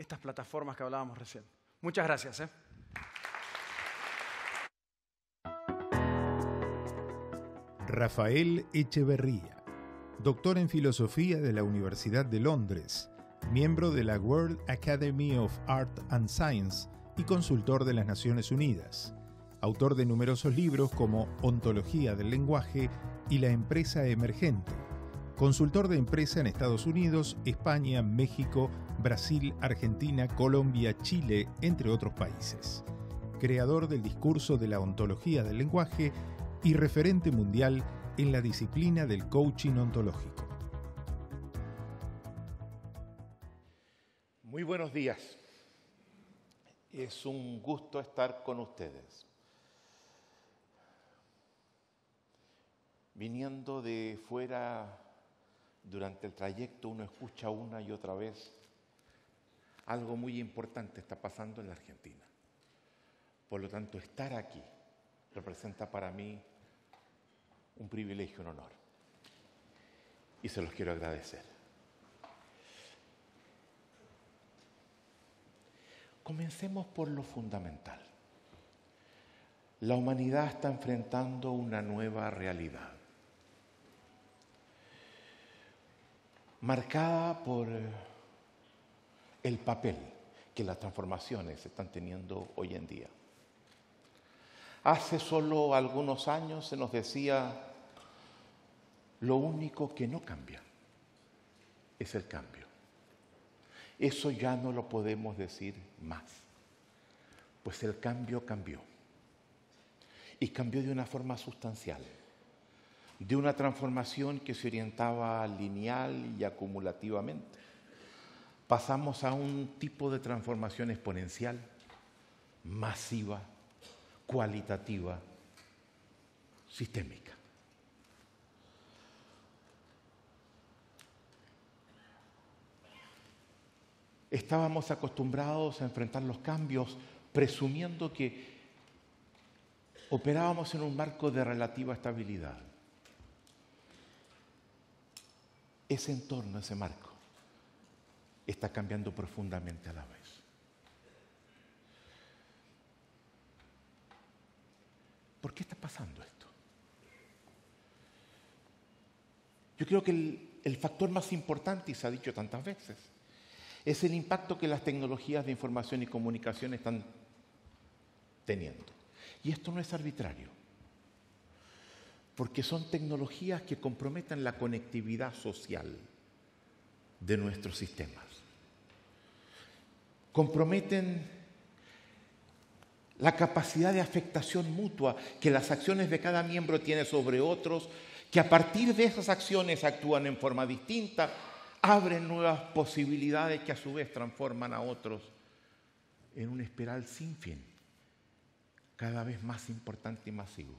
estas plataformas que hablábamos recién. Muchas gracias. Rafael Echeverría, doctor en Filosofía de la Universidad de Londres, miembro de la World Academy of Art and Science y consultor de las Naciones Unidas, autor de numerosos libros como Ontología del lenguaje y La empresa emergente, consultor de empresa en Estados Unidos, España, México, Brasil, Argentina, Colombia, Chile, entre otros países, creador del discurso de la ontología del lenguaje y referente mundial en la disciplina del coaching ontológico. Muy buenos días. Es un gusto estar con ustedes. Viniendo de fuera, durante el trayecto uno escucha una y otra vez algo muy importante está pasando en la Argentina. Por lo tanto, estar aquí representa para mí un privilegio, un honor. Y se los quiero agradecer. Comencemos por lo fundamental. La humanidad está enfrentando una nueva realidad, marcada por el papel que las transformaciones están teniendo hoy en día. Hace solo algunos años se nos decía, lo único que no cambia es el cambio. Eso ya no lo podemos decir más, pues el cambio cambió. Y cambió de una forma sustancial, de una transformación que se orientaba lineal y acumulativamente. Pasamos a un tipo de transformación exponencial, masiva, cualitativa, sistémica. Estábamos acostumbrados a enfrentar los cambios presumiendo que operábamos en un marco de relativa estabilidad. Ese entorno, ese marco, está cambiando profundamente a la vez. ¿Por qué está pasando esto? Yo creo que el factor más importante, y se ha dicho tantas veces, es el impacto que las tecnologías de información y comunicación están teniendo. Y esto no es arbitrario, porque son tecnologías que comprometen la conectividad social de nuestros sistemas. Comprometen la capacidad de afectación mutua que las acciones de cada miembro tiene sobre otros, que a partir de esas acciones actúan en forma distinta, abren nuevas posibilidades que a su vez transforman a otros en una espiral sin fin, cada vez más importante y masivo.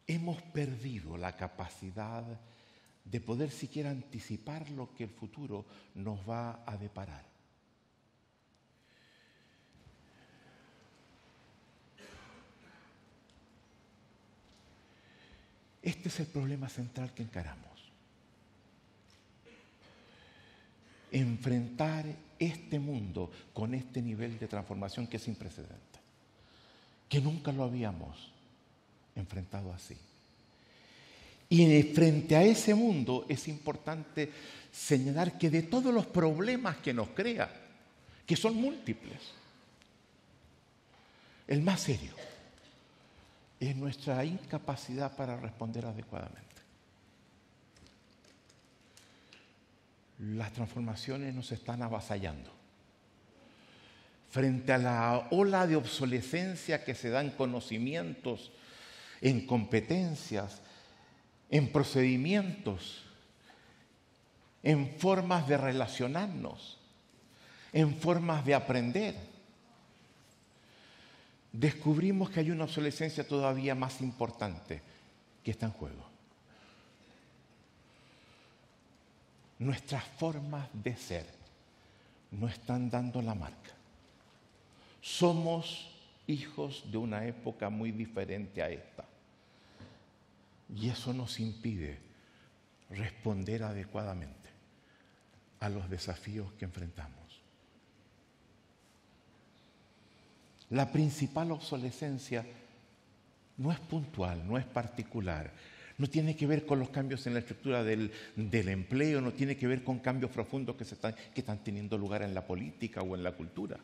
Hemos perdido la capacidad de poder siquiera anticipar lo que el futuro nos va a deparar. Este es el problema central que encaramos. Enfrentar este mundo con este nivel de transformación que es sin precedentes, que nunca lo habíamos enfrentado así. Y frente a ese mundo es importante señalar que de todos los problemas que nos crea, que son múltiples, el más serio es nuestra incapacidad para responder adecuadamente. Las transformaciones nos están avasallando. Frente a la ola de obsolescencia que se da en conocimientos, en competencias, en procedimientos, en formas de relacionarnos, en formas de aprender, descubrimos que hay una obsolescencia todavía más importante que está en juego. Nuestras formas de ser no están dando la marca. Somos hijos de una época muy diferente a esta. Y eso nos impide responder adecuadamente a los desafíos que enfrentamos. La principal obsolescencia no es puntual, no es particular, no tiene que ver con los cambios en la estructura del empleo, no tiene que ver con cambios profundos que están teniendo lugar en la política o en la cultura.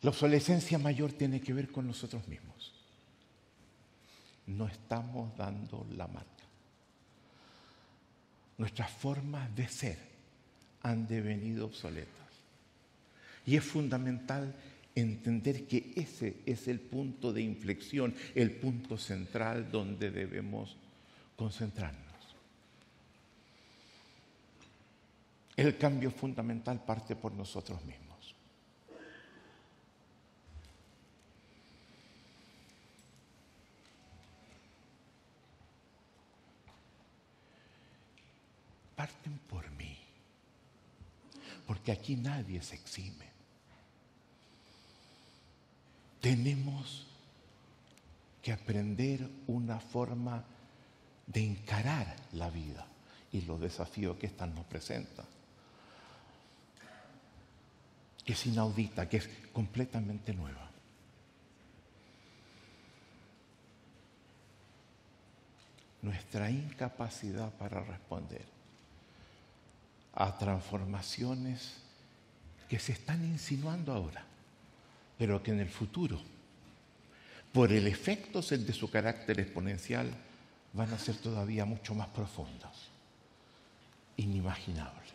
La obsolescencia mayor tiene que ver con nosotros mismos. No estamos dando la marca. Nuestras formas de ser han devenido obsoletas. Y es fundamental entender que ese es el punto de inflexión, el punto central donde debemos concentrarnos. El cambio fundamental parte por nosotros mismos. Parten por mí, porque aquí nadie se exime. Tenemos que aprender una forma de encarar la vida y los desafíos que ésta nos presenta, que es inaudita, que es completamente nueva. Nuestra incapacidad para responder a transformaciones que se están insinuando ahora, pero que en el futuro, por el efecto de su carácter exponencial, van a ser todavía mucho más profundas, inimaginables.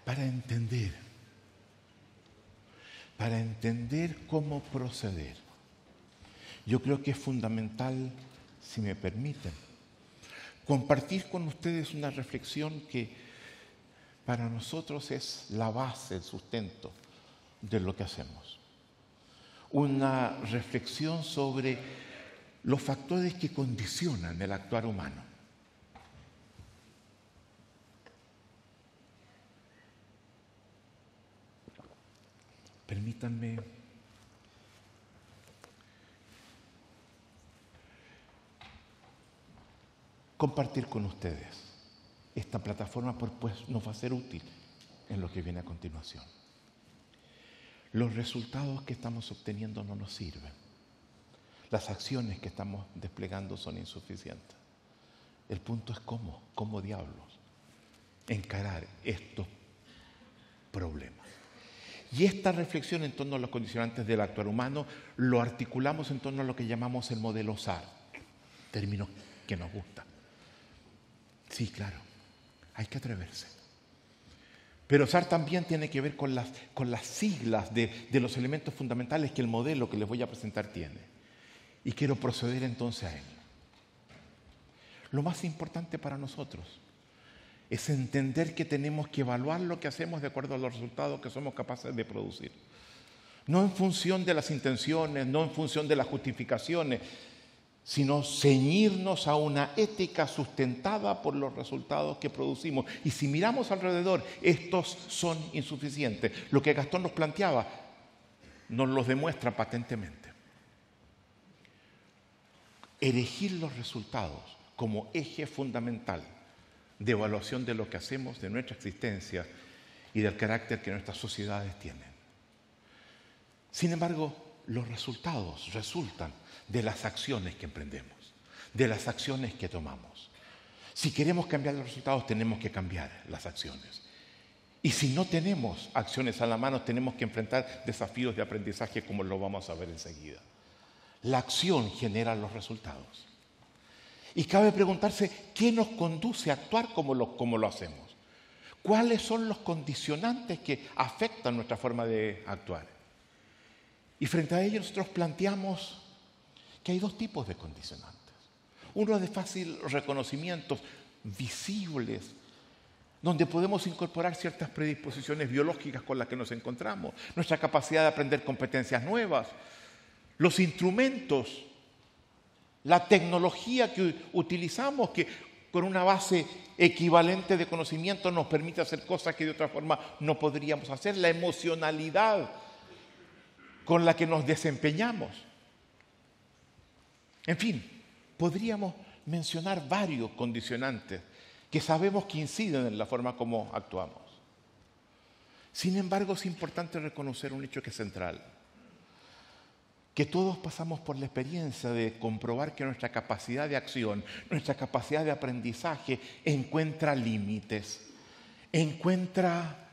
Para entender cómo proceder, yo creo que es fundamental, si me permiten, compartir con ustedes una reflexión que para nosotros es la base, el sustento de lo que hacemos. Una reflexión sobre los factores que condicionan el actuar humano. Permítanme compartir con ustedes. Esta plataforma pues nos va a ser útil en lo que viene a continuación. Los resultados que estamos obteniendo no nos sirven. Las acciones que estamos desplegando son insuficientes. El punto es cómo diablos encarar estos problemas. Y esta reflexión en torno a los condicionantes del actuar humano lo articulamos en torno a lo que llamamos el modelo SAR, término que nos gusta. Sí, claro, hay que atreverse. Pero SAR también tiene que ver con las siglas de los elementos fundamentales que el modelo que les voy a presentar tiene. Y quiero proceder entonces a él. Lo más importante para nosotros es entender que tenemos que evaluar lo que hacemos de acuerdo a los resultados que somos capaces de producir. No en función de las intenciones, no en función de las justificaciones, sino ceñirnos a una ética sustentada por los resultados que producimos. Y si miramos alrededor, estos son insuficientes. Lo que Gastón nos planteaba nos los demuestra patentemente. Erigir los resultados como eje fundamental de evaluación de lo que hacemos, de nuestra existencia y del carácter que nuestras sociedades tienen. Sin embargo, los resultados resultan de las acciones que emprendemos, de las acciones que tomamos. Si queremos cambiar los resultados, tenemos que cambiar las acciones. Y si no tenemos acciones a la mano, tenemos que enfrentar desafíos de aprendizaje como lo vamos a ver enseguida. La acción genera los resultados. Y cabe preguntarse, ¿qué nos conduce a actuar como lo hacemos? ¿Cuáles son los condicionantes que afectan nuestra forma de actuar? Y frente a ello nosotros planteamos que hay dos tipos de condicionantes. Uno de fácil reconocimiento, visibles, donde podemos incorporar ciertas predisposiciones biológicas con las que nos encontramos, nuestra capacidad de aprender competencias nuevas, los instrumentos, la tecnología que utilizamos, que con una base equivalente de conocimiento nos permite hacer cosas que de otra forma no podríamos hacer. La emocionalidad con la que nos desempeñamos. En fin, podríamos mencionar varios condicionantes que sabemos que inciden en la forma como actuamos. Sin embargo, es importante reconocer un hecho que es central. Que todos pasamos por la experiencia de comprobar que nuestra capacidad de acción, nuestra capacidad de aprendizaje encuentra límites, encuentra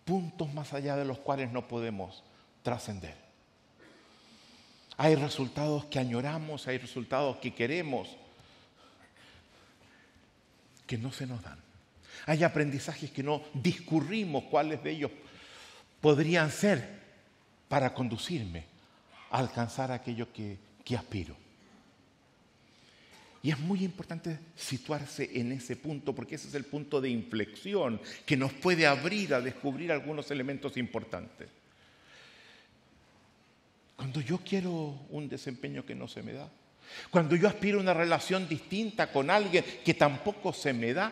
puntos más allá de los cuales no podemos trascender. Hay resultados que añoramos, hay resultados que queremos, que no se nos dan. Hay aprendizajes que no discurrimos cuáles de ellos podrían ser para conducirme a alcanzar aquello que aspiro. Y es muy importante situarse en ese punto, porque ese es el punto de inflexión que nos puede abrir a descubrir algunos elementos importantes. Cuando yo quiero un desempeño que no se me da, cuando yo aspiro a una relación distinta con alguien que tampoco se me da,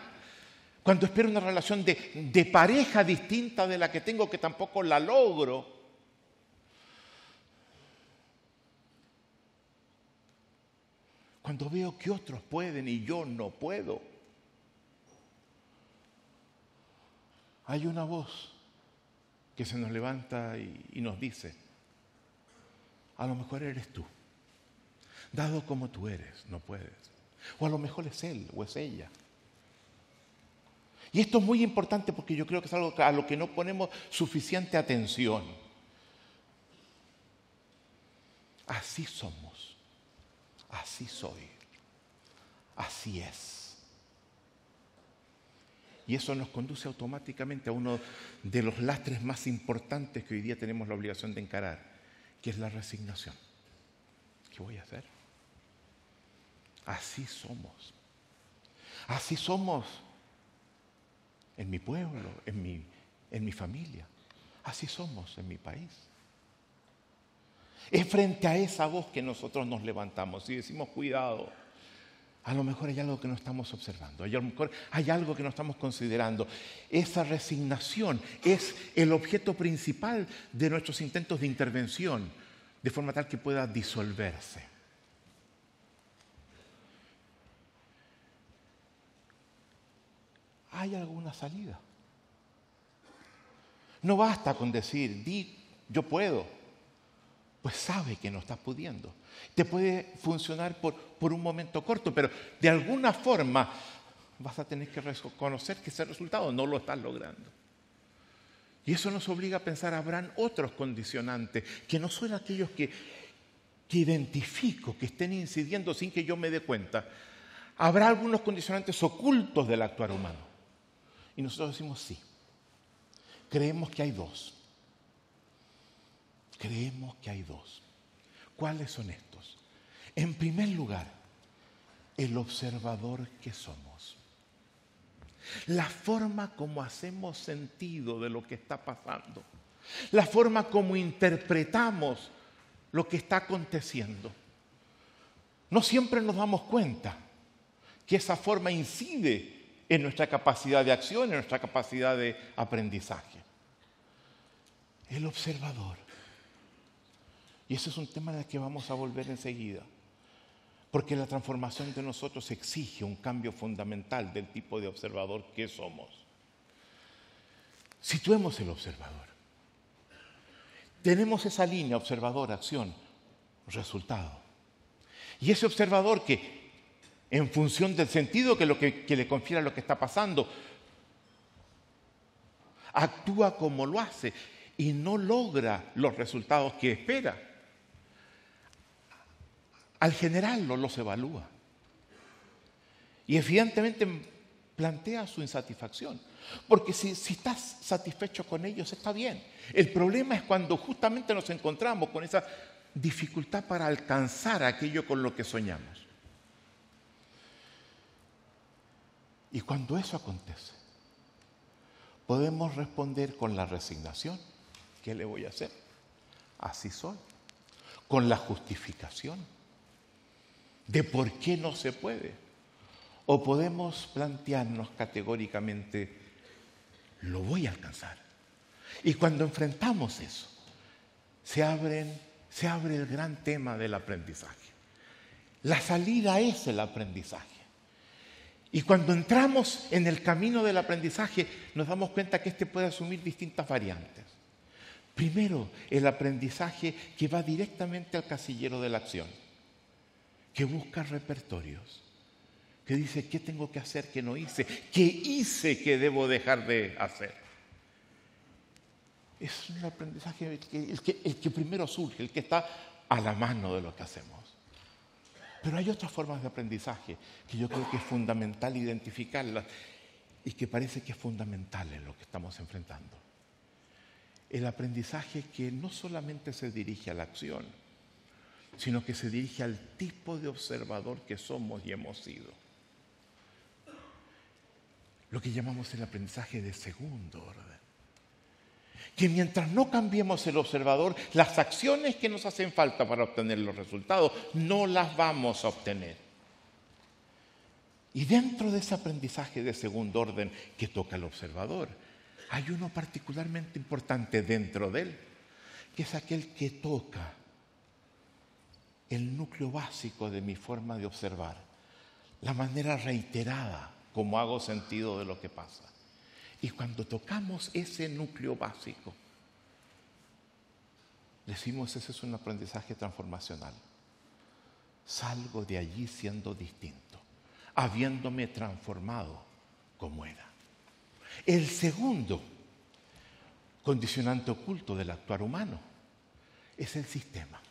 cuando espero una relación de pareja distinta de la que tengo que tampoco la logro, cuando veo que otros pueden y yo no puedo, hay una voz que se nos levanta y nos dice, a lo mejor eres tú, dado como tú eres, no puedes. O a lo mejor es él o es ella. Y esto es muy importante porque yo creo que es algo a lo que no ponemos suficiente atención. Así somos, así soy, así es. Y eso nos conduce automáticamente a uno de los lastres más importantes que hoy día tenemos la obligación de encarar, que es la resignación. ¿Qué voy a hacer? Así somos. Así somos en mi pueblo, en mi familia. Así somos en mi país. Es frente a esa voz que nosotros nos levantamos y decimos, cuidado, a lo mejor hay algo que no estamos observando, a lo mejor hay algo que no estamos considerando. Esa resignación es el objeto principal de nuestros intentos de intervención, de forma tal que pueda disolverse. ¿Hay alguna salida? No basta con decir, yo puedo. Pues sabe que no estás pudiendo. Te puede funcionar por un momento corto, pero de alguna forma vas a tener que reconocer que ese resultado no lo estás logrando. Y eso nos obliga a pensar, habrán otros condicionantes que no son aquellos que identifico, que estén incidiendo sin que yo me dé cuenta. Habrá algunos condicionantes ocultos del actuar humano. Y nosotros decimos sí. Creemos que hay dos. Creemos que hay dos. ¿Cuáles son estos? En primer lugar, el observador que somos. La forma como hacemos sentido de lo que está pasando. La forma como interpretamos lo que está aconteciendo. No siempre nos damos cuenta que esa forma incide en nuestra capacidad de acción, en nuestra capacidad de aprendizaje. El observador. Y ese es un tema del que vamos a volver enseguida. Porque la transformación de nosotros exige un cambio fundamental del tipo de observador que somos. Situemos el observador. Tenemos esa línea observador, acción, resultado. Y ese observador que, en función del sentido que le confiere a lo que está pasando, actúa como lo hace y no logra los resultados que espera. Al generarlo, los evalúa. Y evidentemente plantea su insatisfacción. Porque si estás satisfecho con ellos, está bien. El problema es cuando justamente nos encontramos con esa dificultad para alcanzar aquello con lo que soñamos. Y cuando eso acontece, podemos responder con la resignación. ¿Qué le voy a hacer? Así soy. Con la justificación. de por qué no se puede. O podemos plantearnos categóricamente, lo voy a alcanzar. Y cuando enfrentamos eso, se abre el gran tema del aprendizaje. La salida es el aprendizaje. Y cuando entramos en el camino del aprendizaje, nos damos cuenta que este puede asumir distintas variantes. Primero, el aprendizaje que va directamente al casillero de la acción, que busca repertorios, que dice qué tengo que hacer que no hice, qué hice que debo dejar de hacer. Es un aprendizaje el que primero surge, el que está a la mano de lo que hacemos. Pero hay otras formas de aprendizaje que yo creo que es fundamental identificarlas y que parece que es fundamental en lo que estamos enfrentando. El aprendizaje que no solamente se dirige a la acción, sino que se dirige al tipo de observador que somos y hemos sido. Lo que llamamos el aprendizaje de segundo orden. Que mientras no cambiemos el observador, las acciones que nos hacen falta para obtener los resultados no las vamos a obtener. Y dentro de ese aprendizaje de segundo orden que toca el observador, hay uno particularmente importante dentro de él, que es aquel que toca el núcleo básico de mi forma de observar, la manera reiterada como hago sentido de lo que pasa. Y cuando tocamos ese núcleo básico, decimos, ese es un aprendizaje transformacional. Salgo de allí siendo distinto, habiéndome transformado como era. El segundo condicionante oculto del actuar humano es el sistema.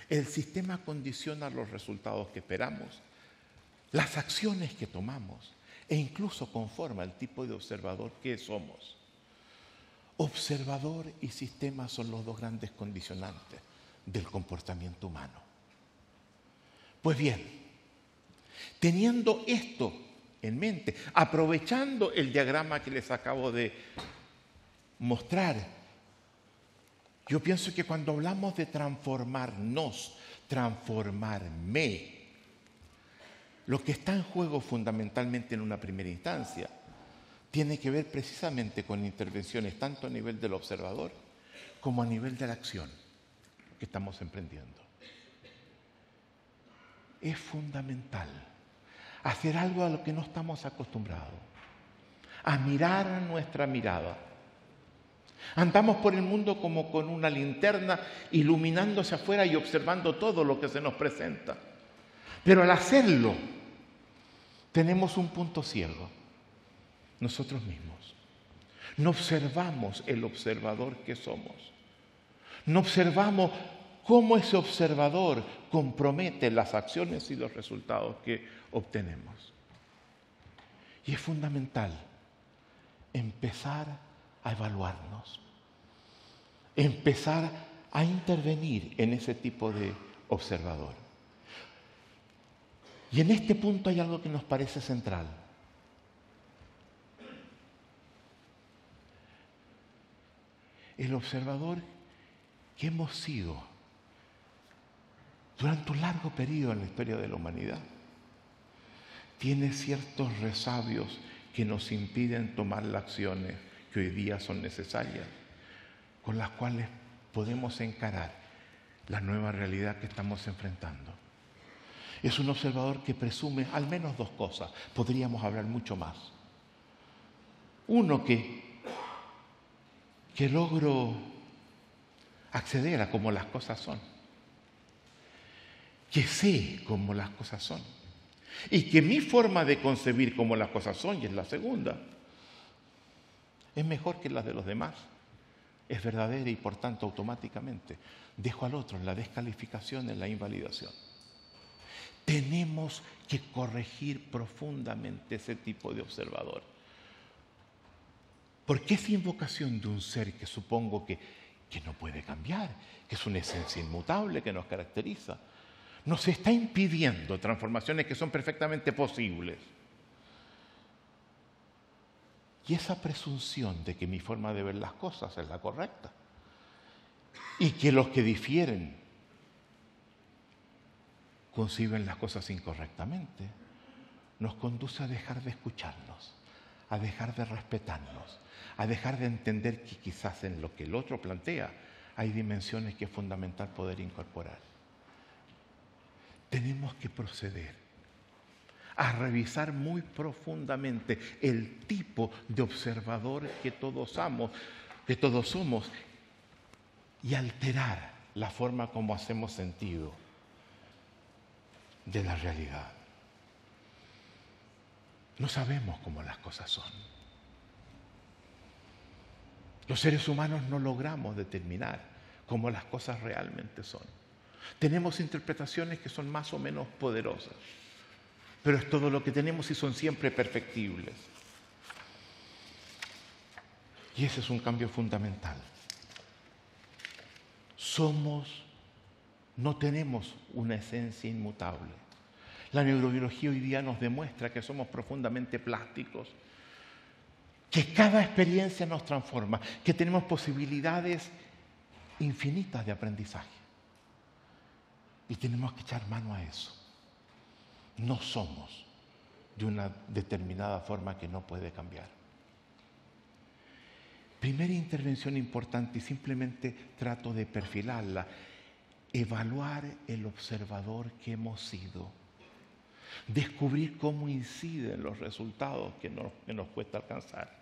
El sistema condiciona los resultados que esperamos, las acciones que tomamos e incluso conforma el tipo de observador que somos. Observador y sistema son los dos grandes condicionantes del comportamiento humano. Pues bien, teniendo esto en mente, aprovechando el diagrama que les acabo de mostrar, yo pienso que cuando hablamos de transformarnos, transformarme, lo que está en juego fundamentalmente en una primera instancia tiene que ver precisamente con intervenciones tanto a nivel del observador como a nivel de la acción que estamos emprendiendo. Es fundamental hacer algo a lo que no estamos acostumbrados, a mirar a nuestra mirada. Andamos por el mundo como con una linterna iluminándose afuera y observando todo lo que se nos presenta. Pero al hacerlo, tenemos un punto ciego, nosotros mismos. No observamos el observador que somos. No observamos cómo ese observador compromete las acciones y los resultados que obtenemos. Y es fundamental empezar a evaluarnos, empezar a intervenir en ese tipo de observador. Y en este punto hay algo que nos parece central. El observador que hemos sido durante un largo periodo en la historia de la humanidad tiene ciertos resabios que nos impiden tomar las acciones que hoy día son necesarias, con las cuales podemos encarar la nueva realidad que estamos enfrentando. Es un observador que presume al menos dos cosas. Podríamos hablar mucho más. Uno, que logro acceder a cómo las cosas son. Que sé cómo las cosas son. Y que mi forma de concebir cómo las cosas son, y es la segunda, es mejor que las de los demás. Es verdadera y por tanto automáticamente dejo al otro en la descalificación, en la invalidación. Tenemos que corregir profundamente ese tipo de observador. Porque esa invocación de un ser que supongo que no puede cambiar, que es una esencia inmutable que nos caracteriza, nos está impidiendo transformaciones que son perfectamente posibles. Y esa presunción de que mi forma de ver las cosas es la correcta y que los que difieren conciben las cosas incorrectamente, nos conduce a dejar de escucharnos, a dejar de respetarnos, a dejar de entender que quizás en lo que el otro plantea hay dimensiones que es fundamental poder incorporar. Tenemos que proceder a revisar muy profundamente el tipo de observador que todos somos y alterar la forma como hacemos sentido de la realidad. No sabemos cómo las cosas son. Los seres humanos no logramos determinar cómo las cosas realmente son. Tenemos interpretaciones que son más o menos poderosas, pero es todo lo que tenemos y son siempre perfectibles. Y ese es un cambio fundamental. No tenemos una esencia inmutable. La neurobiología hoy día nos demuestra que somos profundamente plásticos, que cada experiencia nos transforma, que tenemos posibilidades infinitas de aprendizaje. Y tenemos que echar mano a eso. No somos de una determinada forma que no puede cambiar. Primera intervención importante, y simplemente trato de perfilarla: evaluar el observador que hemos sido. Descubrir cómo inciden los resultados que nos cuesta alcanzar.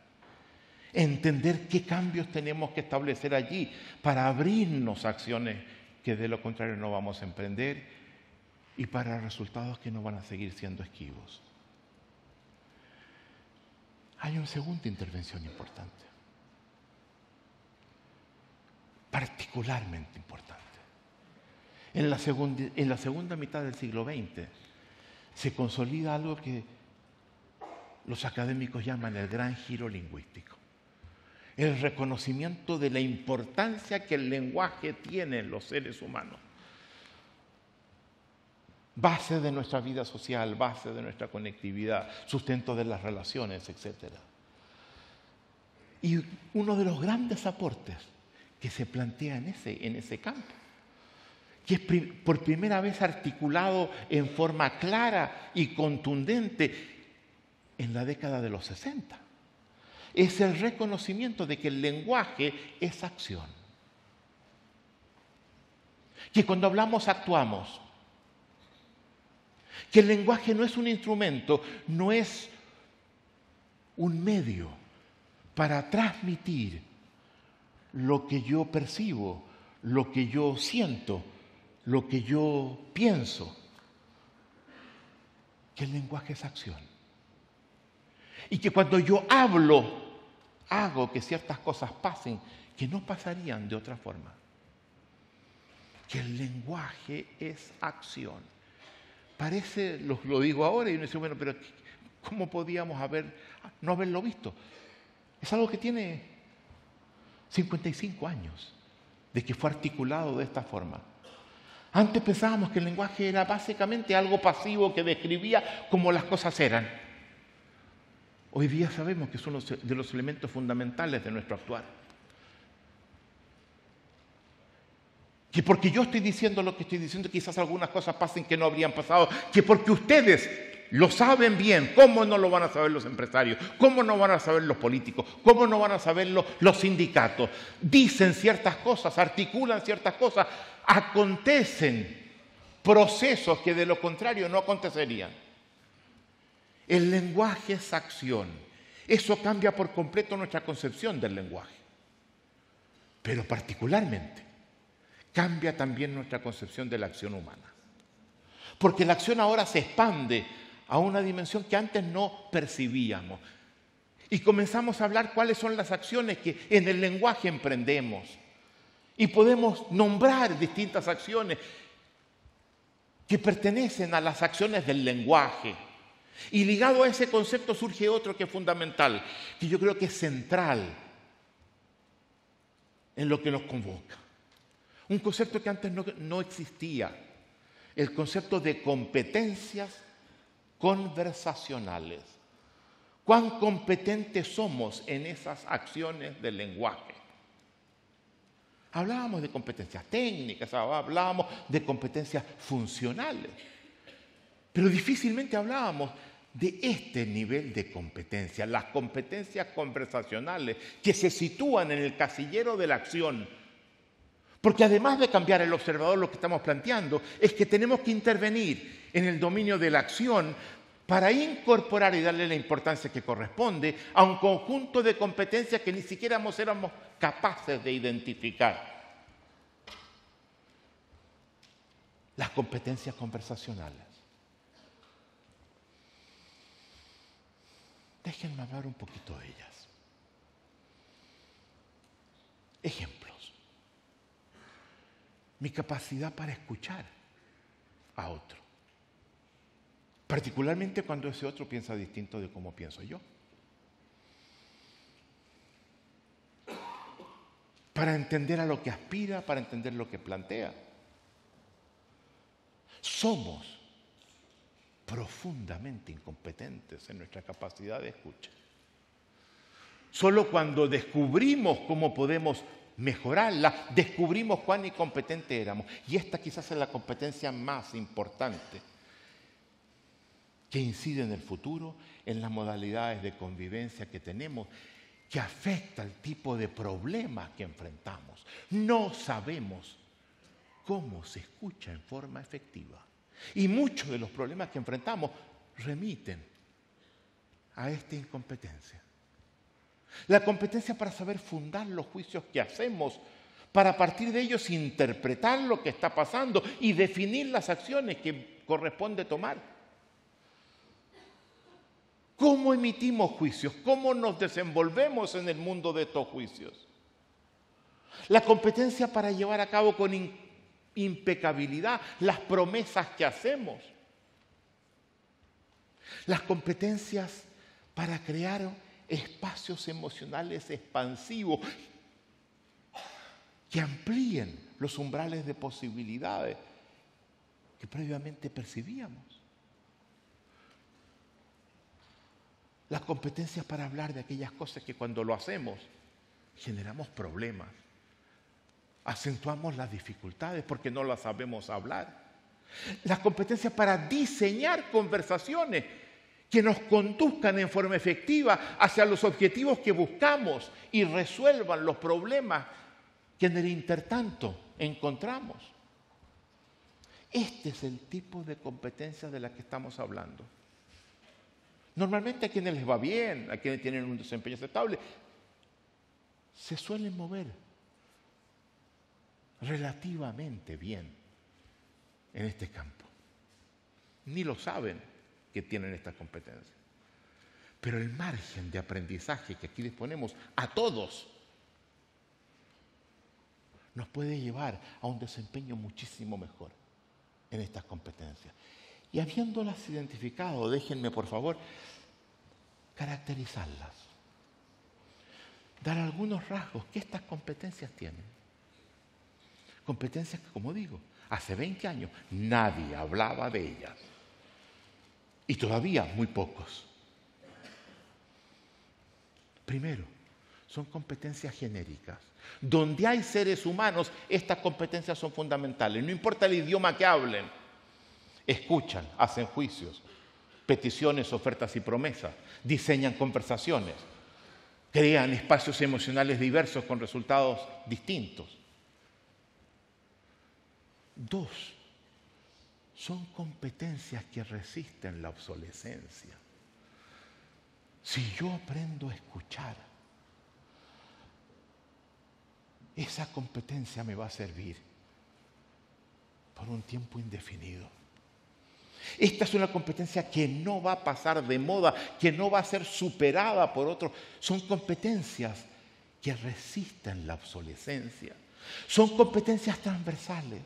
Entender qué cambios tenemos que establecer allí para abrirnos a acciones que de lo contrario no vamos a emprender y para resultados que no van a seguir siendo esquivos. Hay una segunda intervención importante, particularmente importante. En la segunda mitad del siglo XX se consolida algo que los académicos llaman el gran giro lingüístico. El reconocimiento de la importancia que el lenguaje tiene en los seres humanos. Base de nuestra vida social, base de nuestra conectividad, sustento de las relaciones, etc. Y uno de los grandes aportes que se plantea en ese campo, que es por primera vez articulado en forma clara y contundente en la década de los 60, es el reconocimiento de que el lenguaje es acción. Que cuando hablamos actuamos. Que el lenguaje no es un instrumento, no es un medio para transmitir lo que yo percibo, lo que yo siento, lo que yo pienso. Que el lenguaje es acción. Y que cuando yo hablo, hago que ciertas cosas pasen que no pasarían de otra forma. Que el lenguaje es acción. Parece, lo digo ahora y uno dice, bueno, pero ¿cómo podíamos no haberlo visto? Es algo que tiene 55 años de que fue articulado de esta forma. Antes pensábamos que el lenguaje era básicamente algo pasivo que describía cómo las cosas eran. Hoy día sabemos que son de los elementos fundamentales de nuestro actuar. Que porque yo estoy diciendo lo que estoy diciendo, quizás algunas cosas pasen que no habrían pasado. Que porque ustedes lo saben bien, ¿cómo no lo van a saber los empresarios? ¿Cómo no van a saber los políticos? ¿Cómo no van a saberlo los sindicatos? Dicen ciertas cosas, articulan ciertas cosas, acontecen procesos que de lo contrario no acontecerían. El lenguaje es acción. Eso cambia por completo nuestra concepción del lenguaje. Pero particularmente cambia también nuestra concepción de la acción humana. Porque la acción ahora se expande a una dimensión que antes no percibíamos. Y comenzamos a hablar cuáles son las acciones que en el lenguaje emprendemos. Y podemos nombrar distintas acciones que pertenecen a las acciones del lenguaje. Y ligado a ese concepto surge otro que es fundamental, que yo creo que es central en lo que nos convoca. Un concepto que antes no existía, el concepto de competencias conversacionales. ¿Cuán competentes somos en esas acciones del lenguaje? Hablábamos de competencias técnicas, hablábamos de competencias funcionales. Pero difícilmente hablábamos de este nivel de competencia, las competencias conversacionales que se sitúan en el casillero de la acción. Porque además de cambiar el observador, lo que estamos planteando es que tenemos que intervenir en el dominio de la acción para incorporar y darle la importancia que corresponde a un conjunto de competencias que ni siquiera éramos capaces de identificar. Las competencias conversacionales. Déjenme hablar un poquito de ellas. Ejemplos. Mi capacidad para escuchar a otro. Particularmente cuando ese otro piensa distinto de cómo pienso yo. Para entender a lo que aspira, para entender lo que plantea. Somos profundamente incompetentes en nuestra capacidad de escucha. Solo cuando descubrimos cómo podemos mejorarla, descubrimos cuán incompetentes éramos. Y esta quizás es la competencia más importante que incide en el futuro, en las modalidades de convivencia que tenemos, que afecta el tipo de problemas que enfrentamos. No sabemos cómo se escucha en forma efectiva. Y muchos de los problemas que enfrentamos remiten a esta incompetencia. La competencia para saber fundar los juicios que hacemos, para a partir de ellos interpretar lo que está pasando y definir las acciones que corresponde tomar. ¿Cómo emitimos juicios? ¿Cómo nos desenvolvemos en el mundo de estos juicios? La competencia para llevar a cabo con impecabilidad las promesas que hacemos. Las competencias para crear espacios emocionales expansivos que amplíen los umbrales de posibilidades que previamente percibíamos. Las competencias para hablar de aquellas cosas que cuando lo hacemos generamos problemas. Acentuamos las dificultades porque no las sabemos hablar. Las competencias para diseñar conversaciones que nos conduzcan en forma efectiva hacia los objetivos que buscamos y resuelvan los problemas que en el intertanto encontramos. Este es el tipo de competencia de la que estamos hablando. Normalmente a quienes les va bien, a quienes tienen un desempeño aceptable, se suelen mover relativamente bien en este campo. Ni lo saben que tienen esta competencia. Pero el margen de aprendizaje que aquí disponemos a todos nos puede llevar a un desempeño muchísimo mejor en estas competencias. Y habiéndolas identificado, déjenme por favor caracterizarlas. Dar algunos rasgos que estas competencias tienen. Competencias que, como digo, hace 20 años nadie hablaba de ellas. Y todavía muy pocos. Primero, son competencias genéricas. Donde hay seres humanos, estas competencias son fundamentales. No importa el idioma que hablen. Escuchan, hacen juicios, peticiones, ofertas y promesas. Diseñan conversaciones. Crean espacios emocionales diversos con resultados distintos. 2. Son competencias que resisten la obsolescencia. Si yo aprendo a escuchar, esa competencia me va a servir por un tiempo indefinido. Esta es una competencia que no va a pasar de moda, que no va a ser superada por otros. Son competencias que resisten la obsolescencia. Son competencias transversales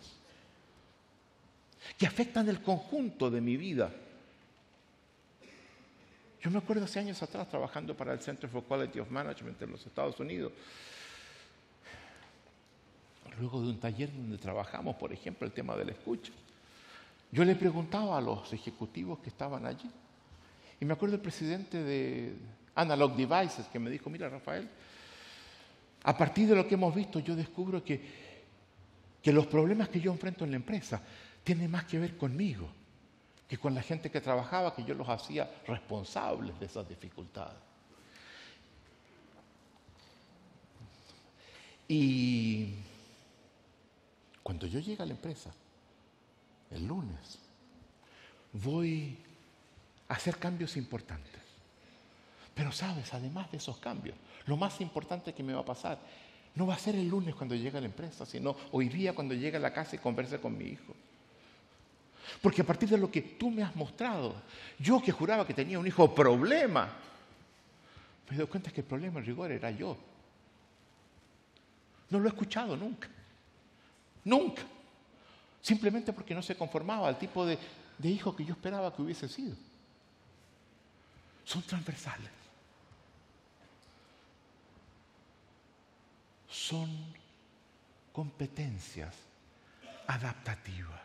que afectan el conjunto de mi vida. Yo me acuerdo hace años atrás trabajando para el Center for Quality of Management en los Estados Unidos. Luego de un taller donde trabajamos, por ejemplo, el tema de la escucha. Yo le preguntaba a los ejecutivos que estaban allí. Y me acuerdo el presidente de Analog Devices que me dijo, mira Rafael, a partir de lo que hemos visto yo descubro que los problemas que yo enfrento en la empresa tienen más que ver conmigo y con la gente que trabajaba, que yo los hacía responsables de esas dificultades. Y cuando yo llegue a la empresa, el lunes, voy a hacer cambios importantes. Pero sabes, además de esos cambios, lo más importante que me va a pasar no va a ser el lunes cuando llegue a la empresa, sino hoy día cuando llegue a la casa y converse con mi hijo. Porque a partir de lo que tú me has mostrado, yo que juraba que tenía un hijo problema, me doy cuenta que el problema en rigor era yo. No lo he escuchado nunca. Nunca. Simplemente porque no se conformaba al tipo de hijo que yo esperaba que hubiese sido. Son transversales. Son competencias adaptativas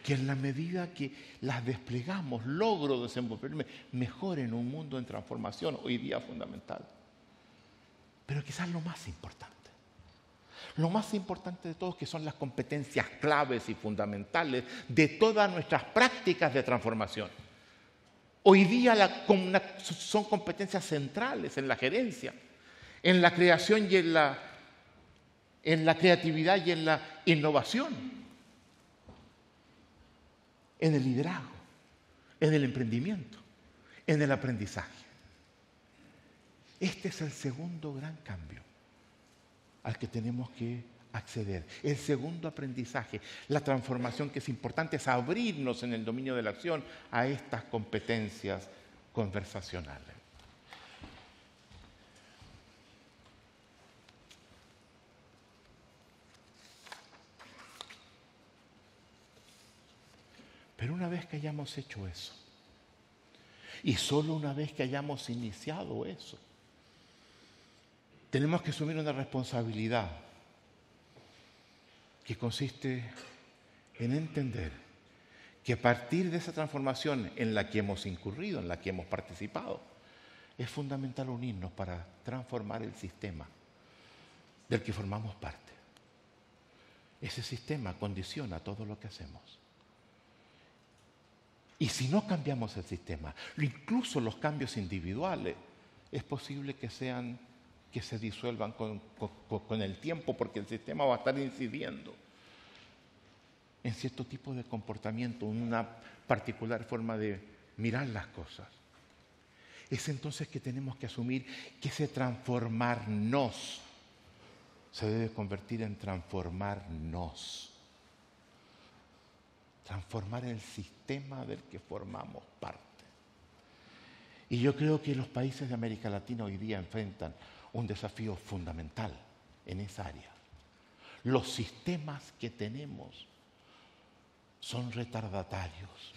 que en la medida que las desplegamos logro desenvolverme mejor en un mundo en transformación, hoy día fundamental. Pero quizás lo más importante de todo, que son las competencias claves y fundamentales de todas nuestras prácticas de transformación. Hoy día son competencias centrales en la gerencia, en la creación y en la creatividad y en la innovación, en el liderazgo, en el emprendimiento, en el aprendizaje. Este es el segundo gran cambio al que tenemos que acceder. El segundo aprendizaje, la transformación que es importante, es abrirnos en el dominio de la acción a estas competencias conversacionales. Pero una vez que hayamos hecho eso, y solo una vez que hayamos iniciado eso, tenemos que asumir una responsabilidad que consiste en entender que a partir de esa transformación en la que hemos incurrido, en la que hemos participado, es fundamental unirnos para transformar el sistema del que formamos parte. Ese sistema condiciona todo lo que hacemos. Y si no cambiamos el sistema, incluso los cambios individuales, es posible que se disuelvan con el tiempo, porque el sistema va a estar incidiendo en cierto tipo de comportamiento, en una particular forma de mirar las cosas. Es entonces que tenemos que asumir que ese transformarnos se debe convertir en transformarnos. Transformar el sistema del que formamos parte. Y yo creo que los países de América Latina hoy día enfrentan un desafío fundamental en esa área. Los sistemas que tenemos son retardatarios.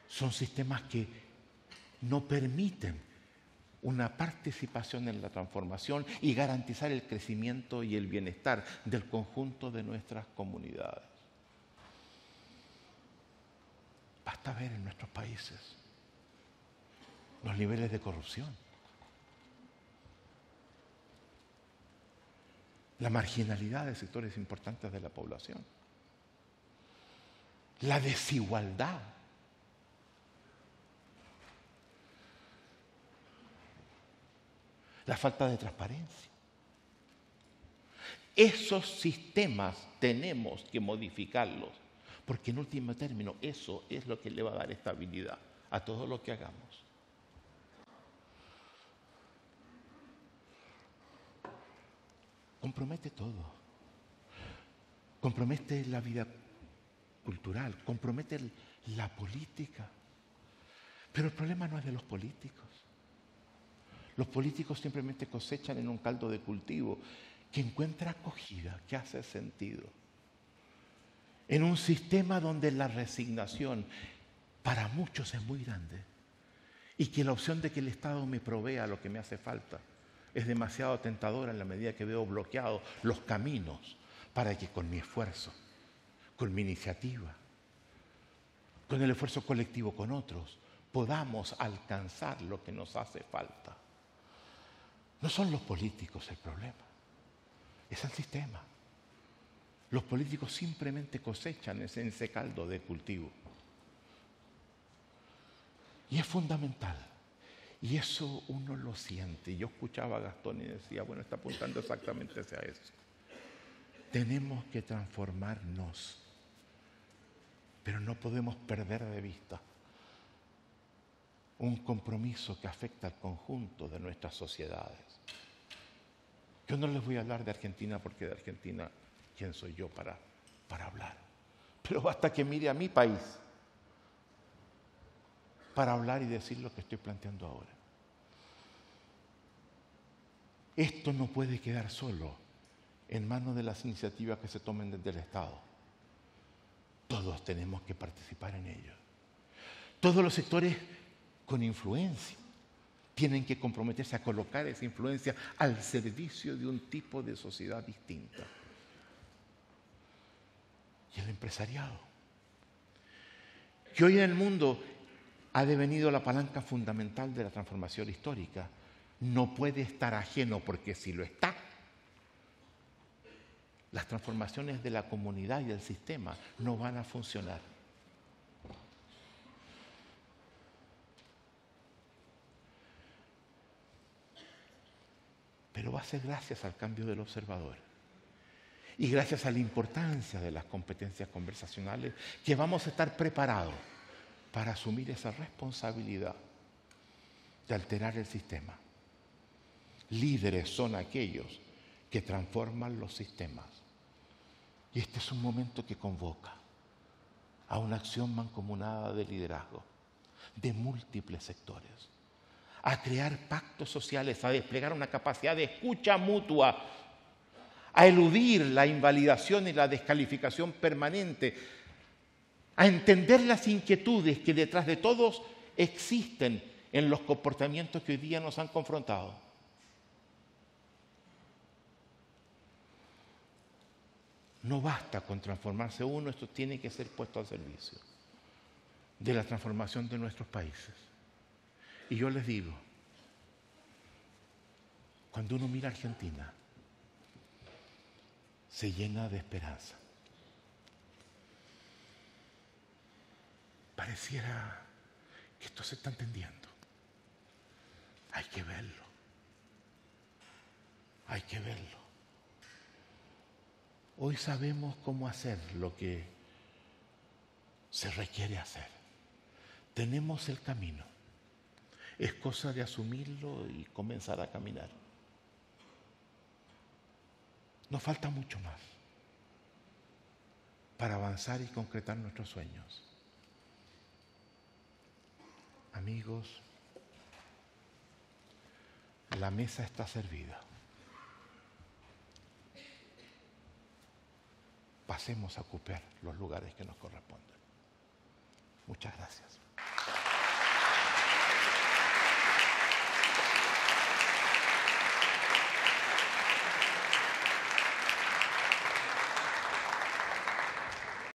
Son sistemas que no permiten una participación en la transformación y garantizar el crecimiento y el bienestar del conjunto de nuestras comunidades. Basta ver en nuestros países los niveles de corrupción, la marginalidad de sectores importantes de la población, la desigualdad, la falta de transparencia. Esos sistemas tenemos que modificarlos, porque en último término eso es lo que le va a dar estabilidad a todo lo que hagamos. Compromete todo. Compromete la vida cultural, compromete la política. Pero el problema no es de los políticos. Los políticos simplemente cosechan en un caldo de cultivo que encuentra acogida, que hace sentido. En un sistema donde la resignación para muchos es muy grande y que la opción de que el Estado me provea lo que me hace falta es demasiado tentadora en la medida que veo bloqueados los caminos para que con mi esfuerzo, con mi iniciativa, con el esfuerzo colectivo con otros, podamos alcanzar lo que nos hace falta. No son los políticos el problema, es el sistema. Los políticos simplemente cosechan ese caldo de cultivo. Y es fundamental. Y eso uno lo siente. Yo escuchaba a Gastón y decía, bueno, está apuntando exactamente hacia eso. Tenemos que transformarnos, pero no podemos perder de vista un compromiso que afecta al conjunto de nuestras sociedades. Yo no les voy a hablar de Argentina porque de Argentina, ¿quién soy yo para hablar? Pero basta que mire a mi país para hablar y decir lo que estoy planteando ahora. Esto no puede quedar solo en manos de las iniciativas que se tomen desde el Estado. Todos tenemos que participar en ello. Todos los sectores con influencia tienen que comprometerse a colocar esa influencia al servicio de un tipo de sociedad distinta. Y el empresariado, que hoy en el mundo ha devenido la palanca fundamental de la transformación histórica, no puede estar ajeno, porque si lo está, las transformaciones de la comunidad y del sistema no van a funcionar. Pero va a ser gracias al cambio del observador y gracias a la importancia de las competencias conversacionales que vamos a estar preparados para asumir esa responsabilidad de alterar el sistema. Líderes son aquellos que transforman los sistemas. Y este es un momento que convoca a una acción mancomunada de liderazgo de múltiples sectores, a crear pactos sociales, a desplegar una capacidad de escucha mutua, a eludir la invalidación y la descalificación permanente, a entender las inquietudes que detrás de todos existen en los comportamientos que hoy día nos han confrontado. No basta con transformarse uno, esto tiene que ser puesto al servicio de la transformación de nuestros países. Y yo les digo, cuando uno mira a Argentina, se llena de esperanza. Pareciera que esto se está entendiendo. Hay que verlo. Hay que verlo. Hoy sabemos cómo hacer lo que se requiere hacer. Tenemos el camino. Es cosa de asumirlo y comenzar a caminar. Nos falta mucho más para avanzar y concretar nuestros sueños. Amigos, la mesa está servida. Pasemos a ocupar los lugares que nos corresponden. Muchas gracias.